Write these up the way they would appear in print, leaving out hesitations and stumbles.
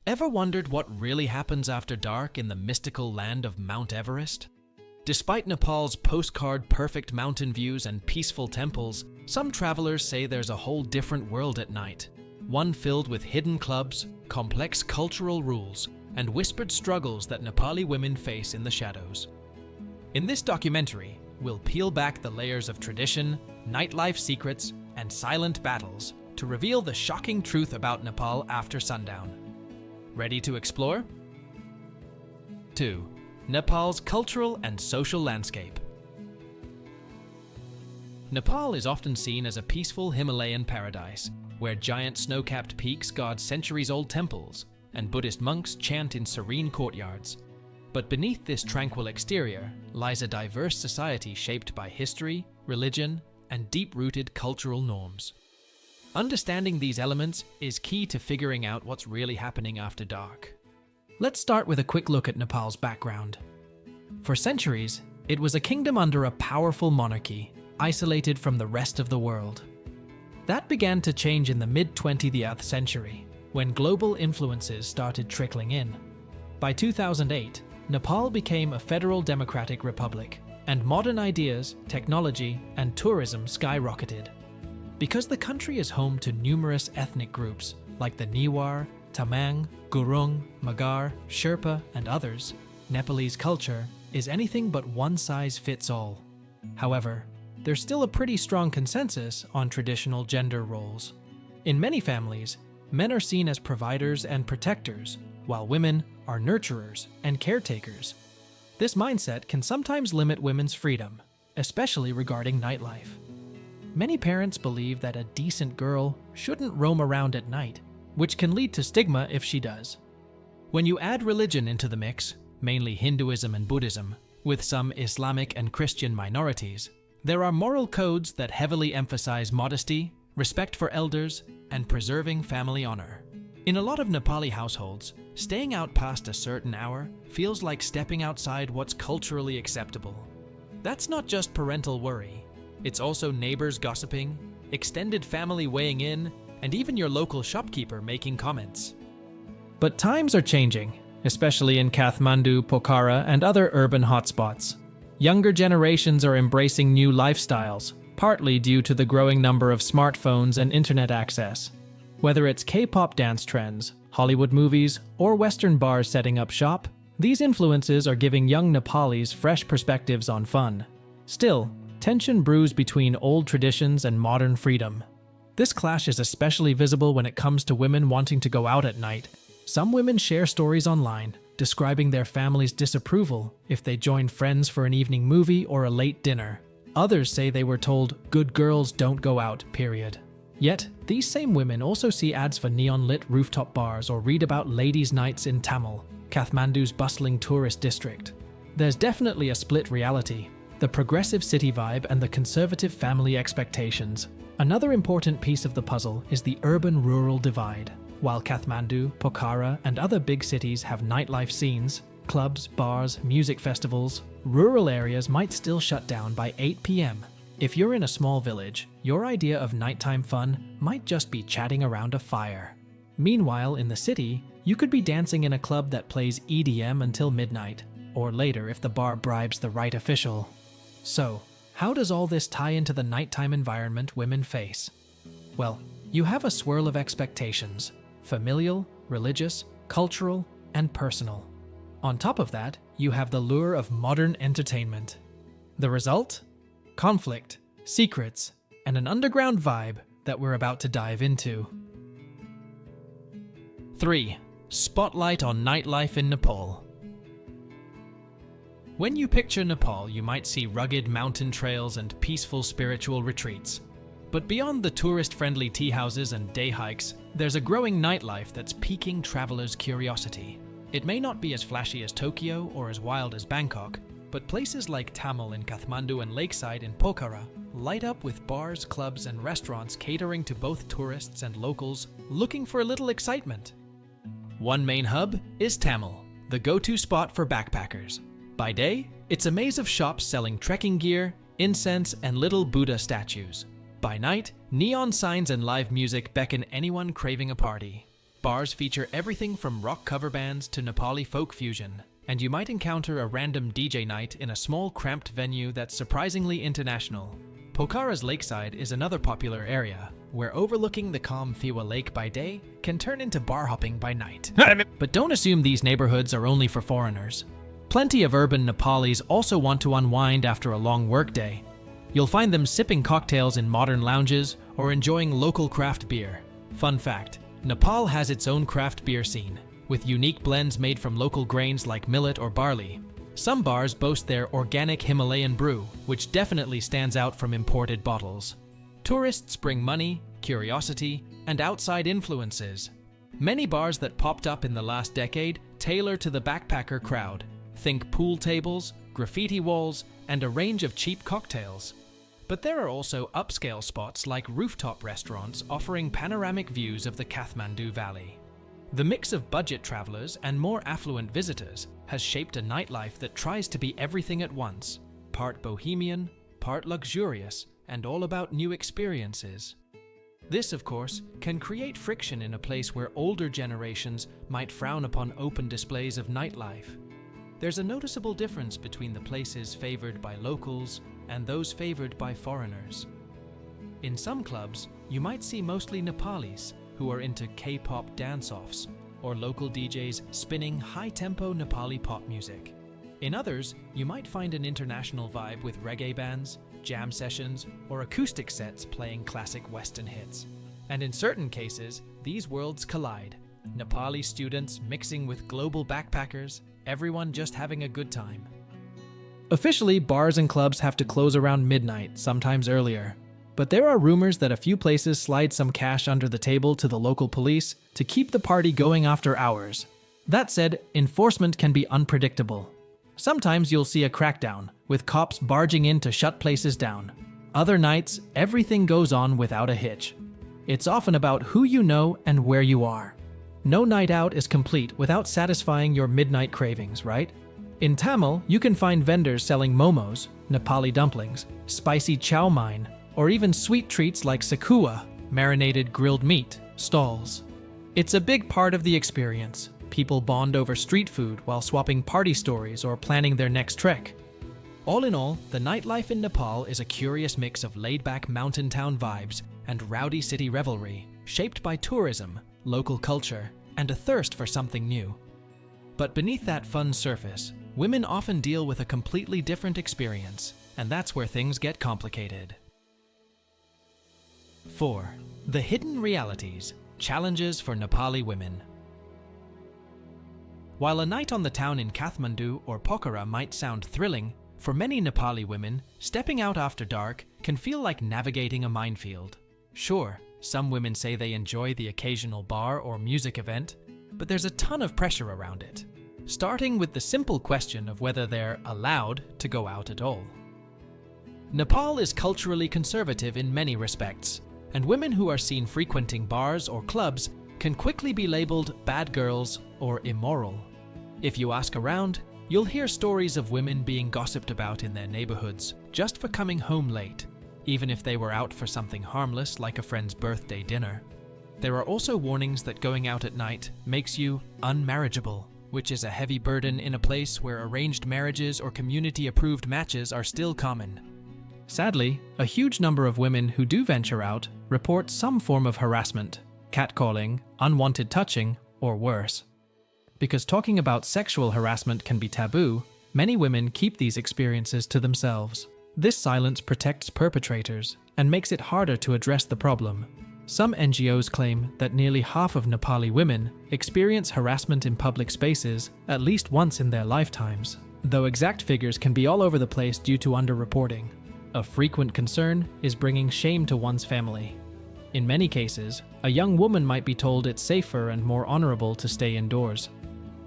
Ever wondered what really happens after dark in the mystical land of Mount Everest? Despite Nepal's postcard-perfect mountain views and peaceful temples, some travelers say there's a whole different world at night. One filled with hidden clubs, complex cultural rules, and whispered struggles that Nepali women face in the shadows. In this documentary, we'll peel back the layers of tradition, nightlife secrets, and silent battles to reveal the shocking truth about Nepal after sundown. Ready to explore? 2. Nepal's cultural and social landscape. Nepal is often seen as a peaceful Himalayan paradise, where giant snow-capped peaks guard centuries-old temples, and Buddhist monks chant in serene courtyards. But beneath this tranquil exterior lies a diverse society shaped by history, religion, and deep-rooted cultural norms. Understanding these elements is key to figuring out what's really happening after dark. Let's start with a quick look at Nepal's background. For centuries, it was a kingdom under a powerful monarchy, isolated from the rest of the world. That began to change in the mid-20th century, when global influences started trickling in. By 2008, Nepal became a federal democratic republic, and modern ideas, technology, and tourism skyrocketed. Because the country is home to numerous ethnic groups like the Newar, Tamang, Gurung, Magar, Sherpa, and others, Nepalese culture is anything but one-size-fits-all. However, there's still a pretty strong consensus on traditional gender roles. In many families, men are seen as providers and protectors, while women are nurturers and caretakers. This mindset can sometimes limit women's freedom, especially regarding nightlife. Many parents believe that a decent girl shouldn't roam around at night, which can lead to stigma if she does. When you add religion into the mix, mainly Hinduism and Buddhism, with some Islamic and Christian minorities, there are moral codes that heavily emphasize modesty, respect for elders, and preserving family honor. In a lot of Nepali households, staying out past a certain hour feels like stepping outside what's culturally acceptable. That's not just parental worry. It's also neighbors gossiping, extended family weighing in, and even your local shopkeeper making comments. But times are changing, especially in Kathmandu, Pokhara, and other urban hotspots. Younger generations are embracing new lifestyles, partly due to the growing number of smartphones and internet access. Whether it's K-pop dance trends, Hollywood movies, or Western bars setting up shop, these influences are giving young Nepalis fresh perspectives on fun. Still, tension brews between old traditions and modern freedom. This clash is especially visible when it comes to women wanting to go out at night. Some women share stories online, describing their family's disapproval if they join friends for an evening movie or a late dinner. Others say they were told, "Good girls don't go out, period." Yet, these same women also see ads for neon-lit rooftop bars or read about ladies' nights in Tamil, Kathmandu's bustling tourist district. There's definitely a split reality: the progressive city vibe and the conservative family expectations. Another important piece of the puzzle is the urban-rural divide. While Kathmandu, Pokhara, and other big cities have nightlife scenes, clubs, bars, music festivals, rural areas might still shut down by 8 p.m. If you're in a small village, your idea of nighttime fun might just be chatting around a fire. Meanwhile, in the city, you could be dancing in a club that plays EDM until midnight, or later if the bar bribes the right official. So, how does all this tie into the nighttime environment women face? Well, you have a swirl of expectations: familial, religious, cultural, and personal. On top of that, you have the lure of modern entertainment. The result? Conflict, secrets, and an underground vibe that we're about to dive into. 3. Spotlight on nightlife in Nepal. When you picture Nepal, you might see rugged mountain trails and peaceful spiritual retreats. But beyond the tourist-friendly tea houses and day hikes, there's a growing nightlife that's piquing travelers' curiosity. It may not be as flashy as Tokyo or as wild as Bangkok, but places like Tamil in Kathmandu and Lakeside in Pokhara light up with bars, clubs, and restaurants catering to both tourists and locals looking for a little excitement. One main hub is Tamil, the go-to spot for backpackers. By day, it's a maze of shops selling trekking gear, incense, and little Buddha statues. By night, neon signs and live music beckon anyone craving a party. Bars feature everything from rock cover bands to Nepali folk fusion, and you might encounter a random DJ night in a small cramped venue that's surprisingly international. Pokhara's lakeside is another popular area, where overlooking the calm Thewa Lake by day can turn into bar hopping by night. But don't assume these neighborhoods are only for foreigners. Plenty of urban Nepalis also want to unwind after a long workday. You'll find them sipping cocktails in modern lounges or enjoying local craft beer. Fun fact, Nepal has its own craft beer scene, with unique blends made from local grains like millet or barley. Some bars boast their organic Himalayan brew, which definitely stands out from imported bottles. Tourists bring money, curiosity, and outside influences. Many bars that popped up in the last decade tailor to the backpacker crowd. Think pool tables, graffiti walls, and a range of cheap cocktails. But there are also upscale spots like rooftop restaurants offering panoramic views of the Kathmandu Valley. The mix of budget travelers and more affluent visitors has shaped a nightlife that tries to be everything at once, part bohemian, part luxurious, and all about new experiences. This, of course, can create friction in a place where older generations might frown upon open displays of nightlife. There's a noticeable difference between the places favored by locals and those favored by foreigners. In some clubs, you might see mostly Nepalis who are into K-pop dance-offs, or local DJs spinning high-tempo Nepali pop music. In others, you might find an international vibe with reggae bands, jam sessions, or acoustic sets playing classic Western hits. And in certain cases, these worlds collide. Nepali students mixing with global backpackers, everyone just having a good time. Officially, bars and clubs have to close around midnight, sometimes earlier. But there are rumors that a few places slide some cash under the table to the local police to keep the party going after hours. That said, enforcement can be unpredictable. Sometimes you'll see a crackdown, with cops barging in to shut places down. Other nights, everything goes on without a hitch. It's often about who you know and where you are. No night out is complete without satisfying your midnight cravings, right? In Tamil, you can find vendors selling momos, Nepali dumplings, spicy chow mein, or even sweet treats like sakua, marinated grilled meat, stalls. It's a big part of the experience. People bond over street food while swapping party stories or planning their next trek. All in all, the nightlife in Nepal is a curious mix of laid-back mountain town vibes and rowdy city revelry, shaped by tourism, local culture, and a thirst for something new. But beneath that fun surface, women often deal with a completely different experience, and that's where things get complicated. 4. The hidden realities, challenges for Nepali women. While a night on the town in Kathmandu or Pokhara might sound thrilling, for many Nepali women, stepping out after dark can feel like navigating a minefield. Sure, some women say they enjoy the occasional bar or music event, but there's a ton of pressure around it. Starting with the simple question of whether they're allowed to go out at all. Nepal is culturally conservative in many respects, and women who are seen frequenting bars or clubs can quickly be labeled bad girls or immoral. If you ask around, you'll hear stories of women being gossiped about in their neighborhoods just for coming home late, even if they were out for something harmless like a friend's birthday dinner. There are also warnings that going out at night makes you unmarriageable, which is a heavy burden in a place where arranged marriages or community-approved matches are still common. Sadly, a huge number of women who do venture out report some form of harassment, catcalling, unwanted touching, or worse. Because talking about sexual harassment can be taboo, many women keep these experiences to themselves. This silence protects perpetrators and makes it harder to address the problem. Some NGOs claim that nearly half of Nepali women experience harassment in public spaces at least once in their lifetimes, though exact figures can be all over the place due to underreporting. A frequent concern is bringing shame to one's family. In many cases, a young woman might be told it's safer and more honorable to stay indoors.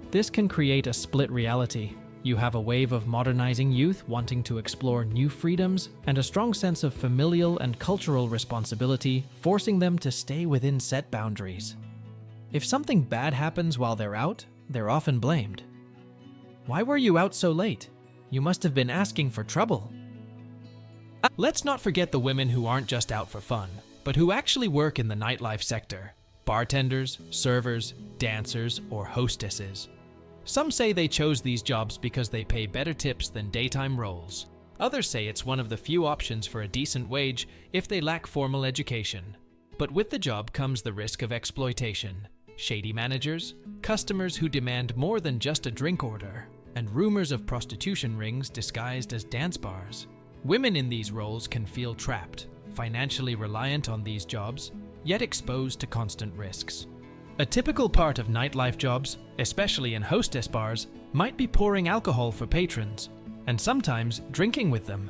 This can create a split reality. You have a wave of modernizing youth wanting to explore new freedoms, and a strong sense of familial and cultural responsibility forcing them to stay within set boundaries. If something bad happens while they're out, they're often blamed. Why were you out so late? You must have been asking for trouble. Let's not forget the women who aren't just out for fun, but who actually work in the nightlife sector. bartenders, servers, dancers, or hostesses. Some say they chose these jobs because they pay better tips than daytime roles. Others say it's one of the few options for a decent wage if they lack formal education. But with the job comes the risk of exploitation, shady managers, customers who demand more than just a drink order, and rumors of prostitution rings disguised as dance bars. Women in these roles can feel trapped, financially reliant on these jobs, yet exposed to constant risks. A typical part of nightlife jobs, especially in hostess bars, might be pouring alcohol for patrons, and sometimes drinking with them.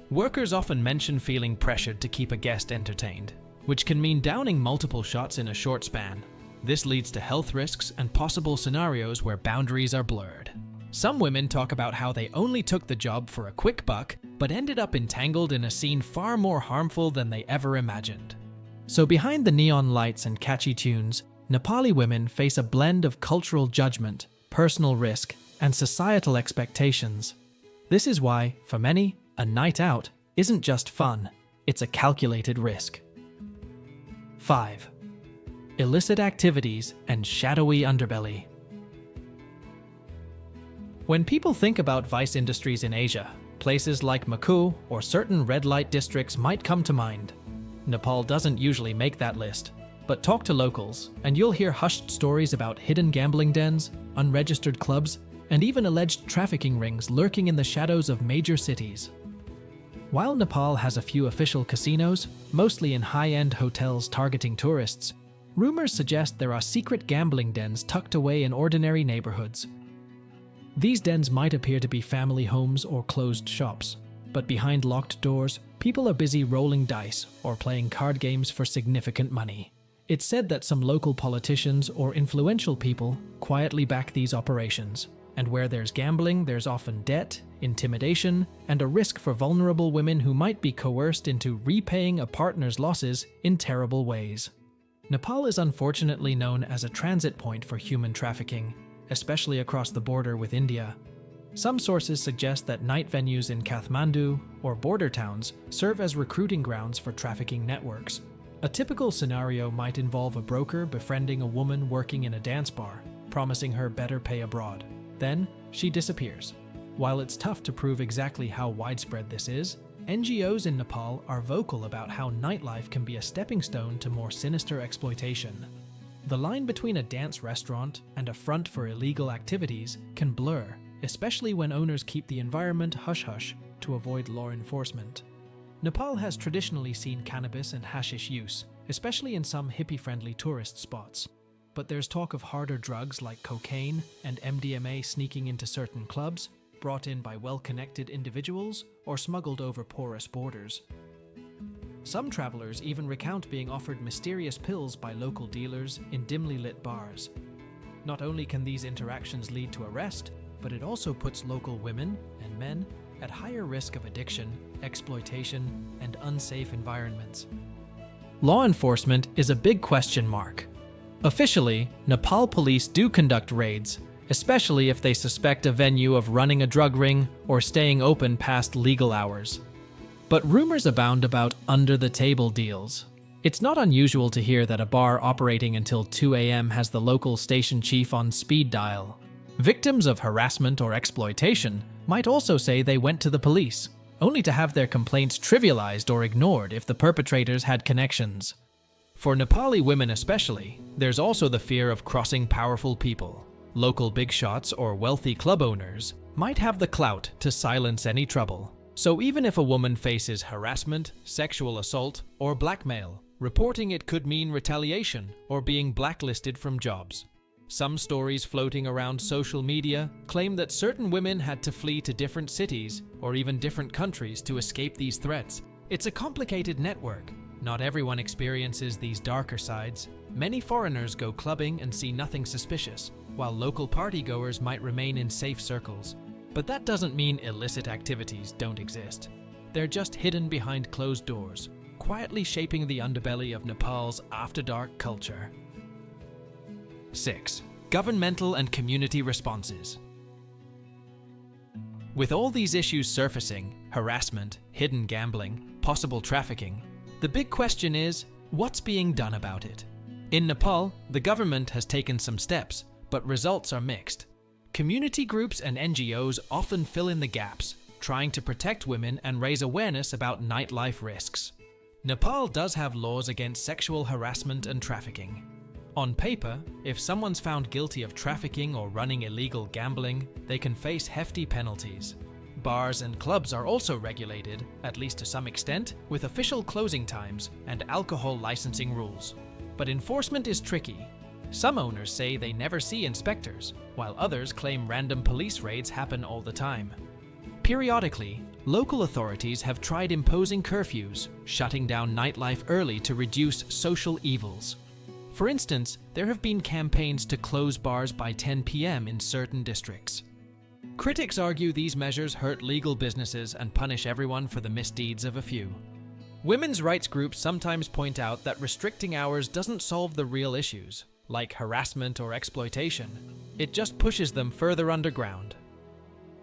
Workers often mention feeling pressured to keep a guest entertained, which can mean downing multiple shots in a short span. This leads to health risks and possible scenarios where boundaries are blurred. Some women talk about how they only took the job for a quick buck, but ended up entangled in a scene far more harmful than they ever imagined. So behind the neon lights and catchy tunes, Nepali women face a blend of cultural judgment, personal risk, and societal expectations. This is why, for many, a night out isn't just fun, it's a calculated risk. 5. Illicit activities and shadowy underbelly. When people think about vice industries in Asia, places like Makhu or certain red light districts might come to mind. Nepal doesn't usually make that list, but talk to locals and you'll hear hushed stories about hidden gambling dens, unregistered clubs, and even alleged trafficking rings lurking in the shadows of major cities. While Nepal has a few official casinos, mostly in high-end hotels targeting tourists, rumors suggest there are secret gambling dens tucked away in ordinary neighborhoods. These dens might appear to be family homes or closed shops, but behind locked doors, people are busy rolling dice or playing card games for significant money. It's said that some local politicians or influential people quietly back these operations, and where there's gambling, there's often debt, intimidation, and a risk for vulnerable women who might be coerced into repaying a partner's losses in terrible ways. Nepal is unfortunately known as a transit point for human trafficking, especially across the border with India. Some sources suggest that night venues in Kathmandu or border towns serve as recruiting grounds for trafficking networks. A typical scenario might involve a broker befriending a woman working in a dance bar, promising her better pay abroad. Then, she disappears. While it's tough to prove exactly how widespread this is, NGOs in Nepal are vocal about how nightlife can be a stepping stone to more sinister exploitation. The line between a dance restaurant and a front for illegal activities can blur, especially when owners keep the environment hush-hush to avoid law enforcement. Nepal has traditionally seen cannabis and hashish use, especially in some hippie-friendly tourist spots. But there's talk of harder drugs like cocaine and MDMA sneaking into certain clubs, brought in by well-connected individuals or smuggled over porous borders. Some travelers even recount being offered mysterious pills by local dealers in dimly lit bars. Not only can these interactions lead to arrest, but it also puts local women and men at higher risk of addiction, exploitation, and unsafe environments. Law enforcement is a big question mark. Officially, Nepal police do conduct raids, especially if they suspect a venue of running a drug ring or staying open past legal hours. But rumors abound about under-the-table deals. It's not unusual to hear that a bar operating until 2 a.m. has the local station chief on speed dial. Victims of harassment or exploitation might also say they went to the police, only to have their complaints trivialized or ignored if the perpetrators had connections. For Nepali women especially, there's also the fear of crossing powerful people. Local big shots or wealthy club owners might have the clout to silence any trouble. So even if a woman faces harassment, sexual assault, or blackmail, reporting it could mean retaliation or being blacklisted from jobs. Some stories floating around social media claim that certain women had to flee to different cities or even different countries to escape these threats. It's a complicated network. Not everyone experiences these darker sides. Many foreigners go clubbing and see nothing suspicious, while local partygoers might remain in safe circles. But that doesn't mean illicit activities don't exist. They're just hidden behind closed doors, quietly shaping the underbelly of Nepal's after-dark culture. 6. Governmental and community responses. With all these issues surfacing, harassment, hidden gambling, possible trafficking, the big question is, what's being done about it? In Nepal, the government has taken some steps, but results are mixed. Community groups and NGOs often fill in the gaps, trying to protect women and raise awareness about nightlife risks. Nepal does have laws against sexual harassment and trafficking. On paper, if someone's found guilty of trafficking or running illegal gambling, they can face hefty penalties. Bars and clubs are also regulated, at least to some extent, with official closing times and alcohol licensing rules. But enforcement is tricky. Some owners say they never see inspectors, while others claim random police raids happen all the time. Periodically, local authorities have tried imposing curfews, shutting down nightlife early to reduce social evils. For instance, there have been campaigns to close bars by 10 p.m. in certain districts. Critics argue these measures hurt legal businesses and punish everyone for the misdeeds of a few. Women's rights groups sometimes point out that restricting hours doesn't solve the real issues, like harassment or exploitation. It just pushes them further underground.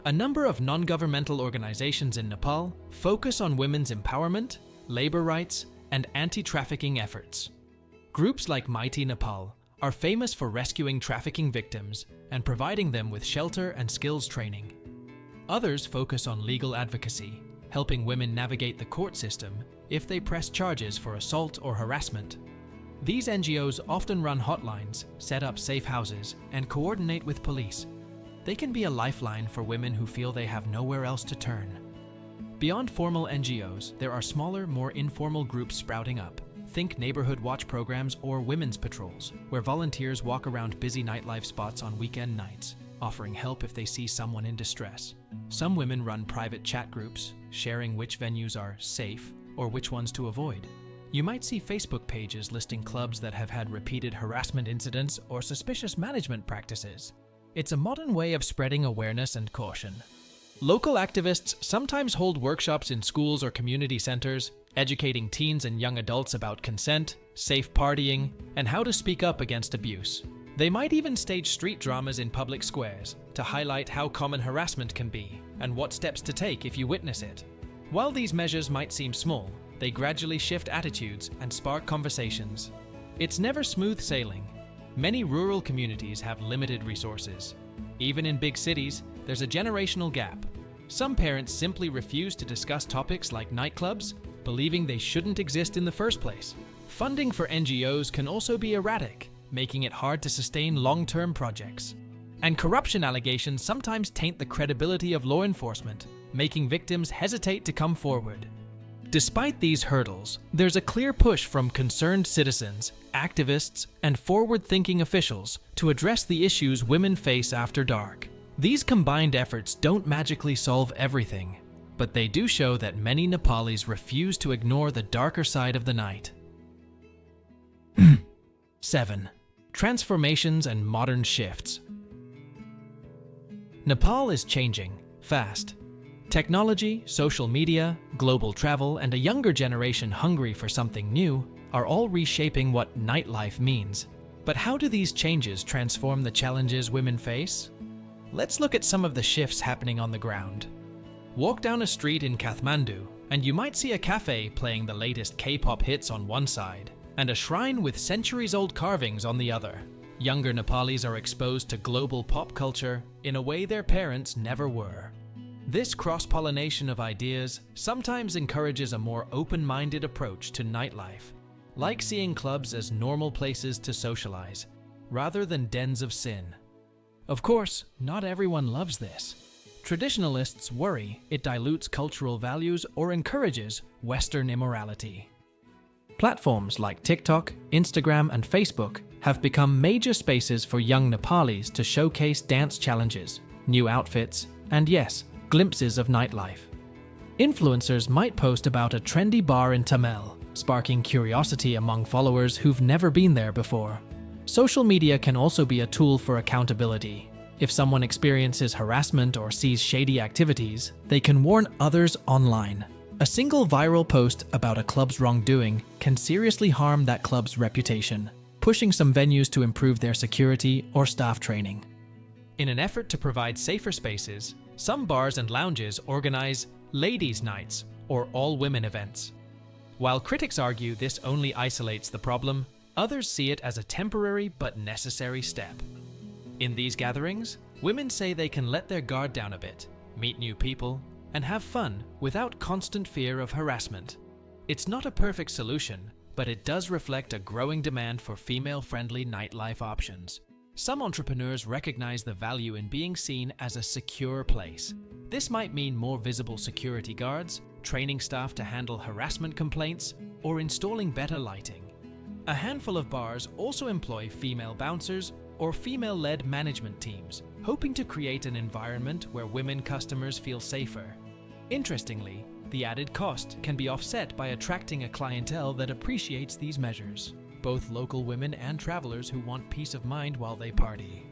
A number of non-governmental organizations in Nepal focus on women's empowerment, labor rights, and anti-trafficking efforts. Groups like Mighty Nepal are famous for rescuing trafficking victims and providing them with shelter and skills training. Others focus on legal advocacy, helping women navigate the court system if they press charges for assault or harassment. These NGOs often run hotlines, set up safe houses, and coordinate with police. They can be a lifeline for women who feel they have nowhere else to turn. Beyond formal NGOs, there are smaller, more informal groups sprouting up. Think neighborhood watch programs or women's patrols, where volunteers walk around busy nightlife spots on weekend nights, offering help if they see someone in distress. Some women run private chat groups, sharing which venues are safe or which ones to avoid. You might see Facebook pages listing clubs that have had repeated harassment incidents or suspicious management practices. It's a modern way of spreading awareness and caution. Local activists sometimes hold workshops in schools or community centers, educating teens and young adults about consent, safe partying, and how to speak up against abuse. They might even stage street dramas in public squares to highlight how common harassment can be and what steps to take if you witness it. While these measures might seem small, they gradually shift attitudes and spark conversations. It's never smooth sailing. Many rural communities have limited resources. Even in big cities, there's a generational gap. Some parents simply refuse to discuss topics like nightclubs, believing they shouldn't exist in the first place. Funding for NGOs can also be erratic, making it hard to sustain long-term projects. And corruption allegations sometimes taint the credibility of law enforcement, making victims hesitate to come forward. Despite these hurdles, there's a clear push from concerned citizens, activists, and forward-thinking officials to address the issues women face after dark. These combined efforts don't magically solve everything, but they do show that many Nepalis refuse to ignore the darker side of the night. 7. Transformations and modern shifts. Nepal is changing fast. Technology, social media, global travel, and a younger generation hungry for something new are all reshaping what nightlife means. But how do these changes transform the challenges women face? Let's look at some of the shifts happening on the ground. Walk down a street in Kathmandu, and you might see a cafe playing the latest K-pop hits on one side, and a shrine with centuries-old carvings on the other. Younger Nepalis are exposed to global pop culture in a way their parents never were. This cross-pollination of ideas sometimes encourages a more open-minded approach to nightlife, like seeing clubs as normal places to socialize, rather than dens of sin. Of course, not everyone loves this. Traditionalists worry it dilutes cultural values or encourages Western immorality. Platforms like TikTok, Instagram, and Facebook have become major spaces for young Nepalis to showcase dance challenges, new outfits, and yes, glimpses of nightlife. Influencers might post about a trendy bar in Tamil, sparking curiosity among followers who've never been there before. Social media can also be a tool for accountability. If someone experiences harassment or sees shady activities, they can warn others online. A single viral post about a club's wrongdoing can seriously harm that club's reputation, pushing some venues to improve their security or staff training. In an effort to provide safer spaces, some bars and lounges organize ladies' nights or all-women events. While critics argue this only isolates the problem, Others see it as a temporary but necessary step. In these gatherings, women say they can let their guard down a bit, meet new people, and have fun without constant fear of harassment. It's not a perfect solution, but it does reflect a growing demand for female-friendly nightlife options. Some entrepreneurs recognize the value in being seen as a secure place. This might mean more visible security guards, training staff to handle harassment complaints, or installing better lighting. A handful of bars also employ female bouncers or female-led management teams, hoping to create an environment where women customers feel safer. Interestingly, the added cost can be offset by attracting a clientele that appreciates these measures, both local women and travelers who want peace of mind while they party.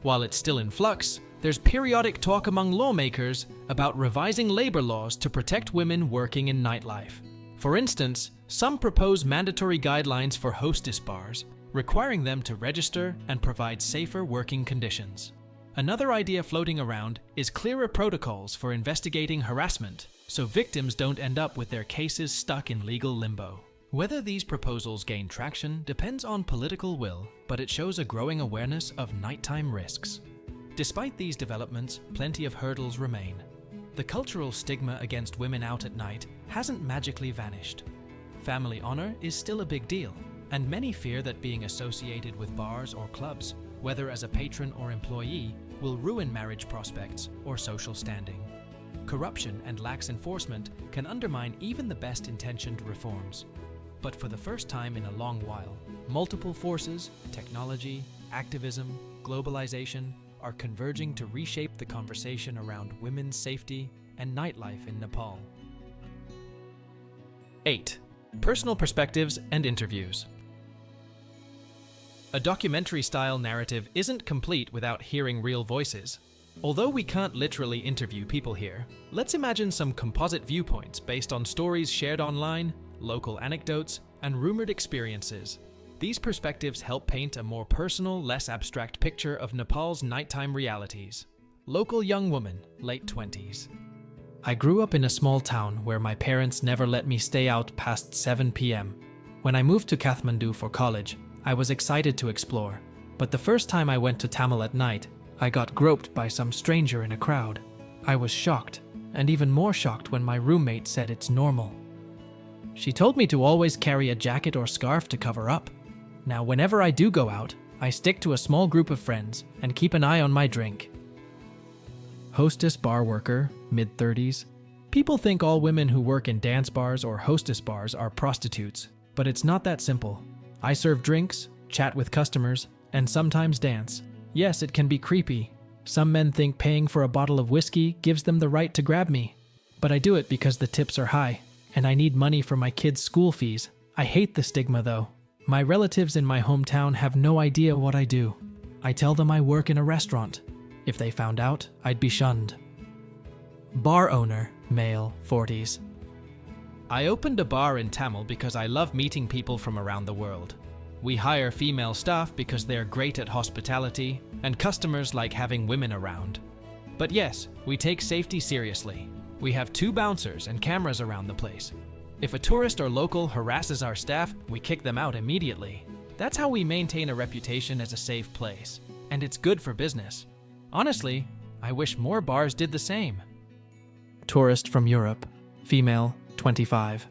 While it's still in flux, there's periodic talk among lawmakers about revising labor laws to protect women working in nightlife. For instance, some propose mandatory guidelines for hostess bars, requiring them to register and provide safer working conditions. Another idea floating around is clearer protocols for investigating harassment, so victims don't end up with their cases stuck in legal limbo. Whether these proposals gain traction depends on political will, but it shows a growing awareness of nighttime risks. Despite these developments, plenty of hurdles remain. The cultural stigma against women out at night hasn't magically vanished. Family honor is still a big deal, and many fear that being associated with bars or clubs, whether as a patron or employee, will ruin marriage prospects or social standing. Corruption and lax enforcement can undermine even the best-intentioned reforms. But for the first time in a long while, multiple forces, technology, activism, globalization, are converging to reshape the conversation around women's safety and nightlife in Nepal. 8. Personal perspectives and interviews. A documentary-style narrative isn't complete without hearing real voices. Although we can't literally interview people here, let's imagine some composite viewpoints based on stories shared online, local anecdotes, and rumored experiences. These perspectives help paint a more personal, less abstract picture of Nepal's nighttime realities. Local young woman, late 20s. I grew up in a small town where my parents never let me stay out past 7 p.m. When I moved to Kathmandu for college, I was excited to explore, but the first time I went to Tamil at night, I got groped by some stranger in a crowd. I was shocked, and even more shocked when my roommate said it's normal. She told me to always carry a jacket or scarf to cover up. Now, whenever I do go out, I stick to a small group of friends and keep an eye on my drink. Hostess bar worker, mid-30s. People think all women who work in dance bars or hostess bars are prostitutes, but it's not that simple. I serve drinks, chat with customers, and sometimes dance. Yes, it can be creepy. Some men think paying for a bottle of whiskey gives them the right to grab me. But I do it because the tips are high, and I need money for my kids' school fees. I hate the stigma though. My relatives in my hometown have no idea what I do. I tell them I work in a restaurant. If they found out, I'd be shunned. Bar owner, male, 40s. I opened a bar in Tamil because I love meeting people from around the world. We hire female staff because they're great at hospitality, and customers like having women around. But yes, we take safety seriously. We have 2 bouncers and cameras around the place. If a tourist or local harasses our staff, we kick them out immediately. That's how we maintain a reputation as a safe place, and it's good for business. Honestly, I wish more bars did the same. Tourist from Europe, female, 25.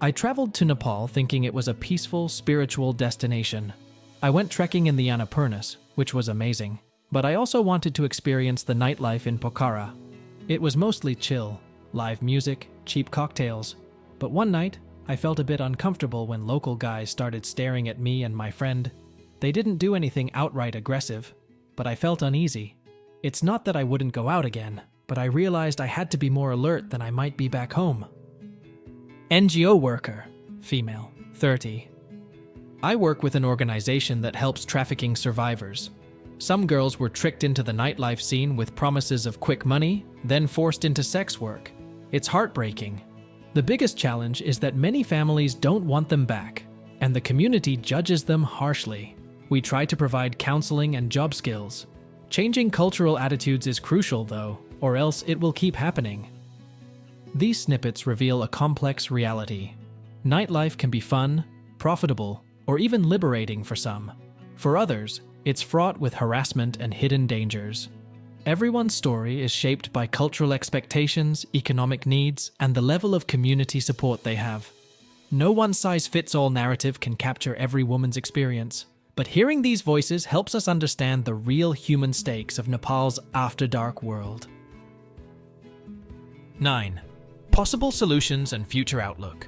I traveled to Nepal thinking it was a peaceful, spiritual destination. I went trekking in the Annapurnas, which was amazing, but I also wanted to experience the nightlife in Pokhara. It was mostly chill, live music, cheap cocktails, but one night, I felt a bit uncomfortable when local guys started staring at me and my friend. They didn't do anything outright aggressive, but I felt uneasy. It's not that I wouldn't go out again, but I realized I had to be more alert than I might be back home. NGO worker, female, 30. I work with an organization that helps trafficking survivors. Some girls were tricked into the nightlife scene with promises of quick money, then forced into sex work. It's heartbreaking. The biggest challenge is that many families don't want them back, and the community judges them harshly. We try to provide counseling and job skills. Changing cultural attitudes is crucial, though, or else it will keep happening. These snippets reveal a complex reality. Nightlife can be fun, profitable, or even liberating for some. For others, it's fraught with harassment and hidden dangers. Everyone's story is shaped by cultural expectations, economic needs, and the level of community support they have. No one-size-fits-all narrative can capture every woman's experience, but hearing these voices helps us understand the real human stakes of Nepal's after-dark world. 9. Possible solutions and future outlook.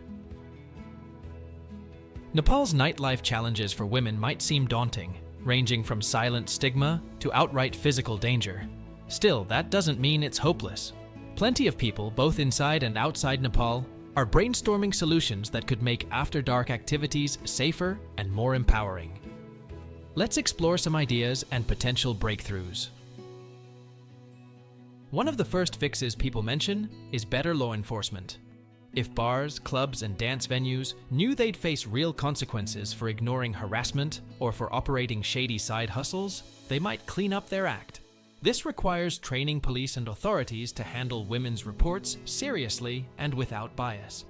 Nepal's nightlife challenges for women might seem daunting, ranging from silent stigma to outright physical danger. Still, that doesn't mean it's hopeless. Plenty of people, both inside and outside Nepal, are brainstorming solutions that could make after-dark activities safer and more empowering. Let's explore some ideas and potential breakthroughs. One of the first fixes people mention is better law enforcement. If bars, clubs, and dance venues knew they'd face real consequences for ignoring harassment or for operating shady side hustles, they might clean up their act. This requires training police and authorities to handle women's reports seriously and without bias.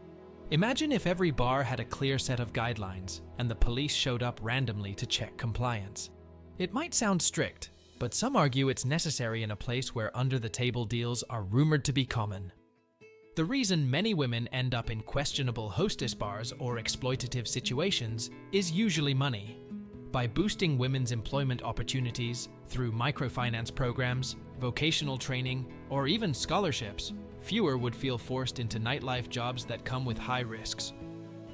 Imagine if every bar had a clear set of guidelines and the police showed up randomly to check compliance. It might sound strict, but some argue it's necessary in a place where under-the-table deals are rumored to be common. The reason many women end up in questionable hostess bars or exploitative situations is usually money. By boosting women's employment opportunities through microfinance programs, vocational training, or even scholarships, fewer would feel forced into nightlife jobs that come with high risks.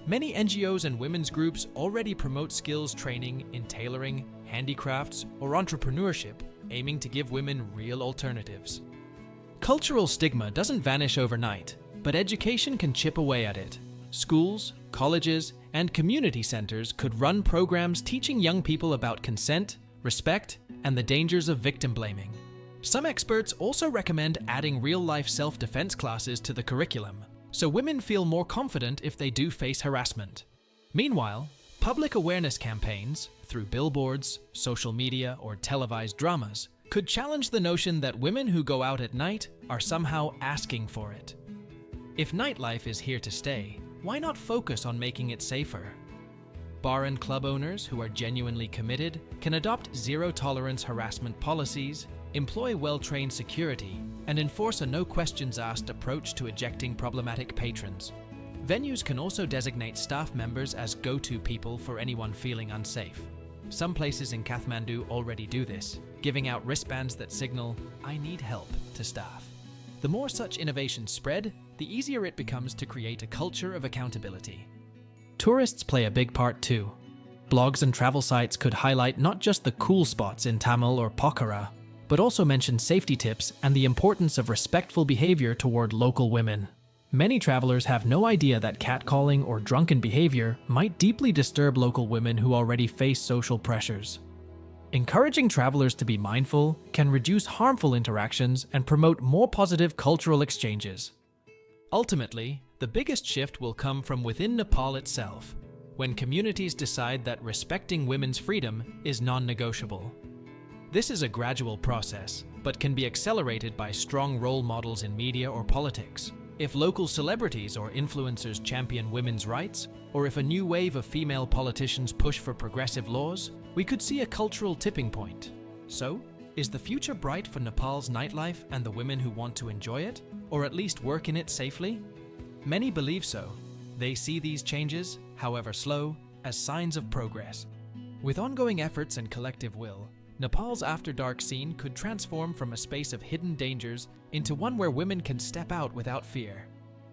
Many NGOs and women's groups already promote skills training in tailoring, handicrafts, or entrepreneurship, aiming to give women real alternatives. Cultural stigma doesn't vanish overnight, but education can chip away at it. Schools, colleges, and community centers could run programs teaching young people about consent, respect, and the dangers of victim blaming. Some experts also recommend adding real-life self-defense classes to the curriculum, so women feel more confident if they do face harassment. Meanwhile, public awareness campaigns, through billboards, social media, or televised dramas, could challenge the notion that women who go out at night are somehow asking for it. If nightlife is here to stay, why not focus on making it safer? Bar and club owners who are genuinely committed can adopt zero-tolerance harassment policies, employ well-trained security, and enforce a no-questions-asked approach to ejecting problematic patrons. Venues can also designate staff members as go-to people for anyone feeling unsafe. Some places in Kathmandu already do this, giving out wristbands that signal, "I need help," to staff. The more such innovations spread, the easier it becomes to create a culture of accountability. Tourists play a big part too. Blogs and travel sites could highlight not just the cool spots in Tamil or Pokhara, but also mention safety tips and the importance of respectful behavior toward local women. Many travelers have no idea that catcalling or drunken behavior might deeply disturb local women who already face social pressures. Encouraging travelers to be mindful can reduce harmful interactions and promote more positive cultural exchanges. Ultimately, the biggest shift will come from within Nepal itself, when communities decide that respecting women's freedom is non-negotiable. This is a gradual process, but can be accelerated by strong role models in media or politics. If local celebrities or influencers champion women's rights, or if a new wave of female politicians push for progressive laws, we could see a cultural tipping point. So, is the future bright for Nepal's nightlife and the women who want to enjoy it, or at least work in it safely? Many believe so. They see these changes, however slow, as signs of progress. With ongoing efforts and collective will, Nepal's after-dark scene could transform from a space of hidden dangers into one where women can step out without fear.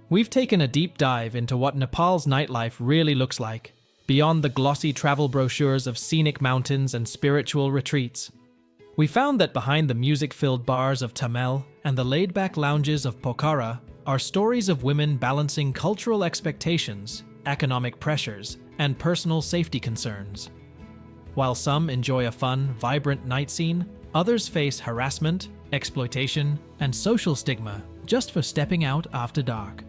We've taken a deep dive into what Nepal's nightlife really looks like, beyond the glossy travel brochures of scenic mountains and spiritual retreats. We found that behind the music-filled bars of Tamil and the laid-back lounges of Pokhara are stories of women balancing cultural expectations, economic pressures, and personal safety concerns. While some enjoy a fun, vibrant night scene, others face harassment, exploitation, and social stigma just for stepping out after dark.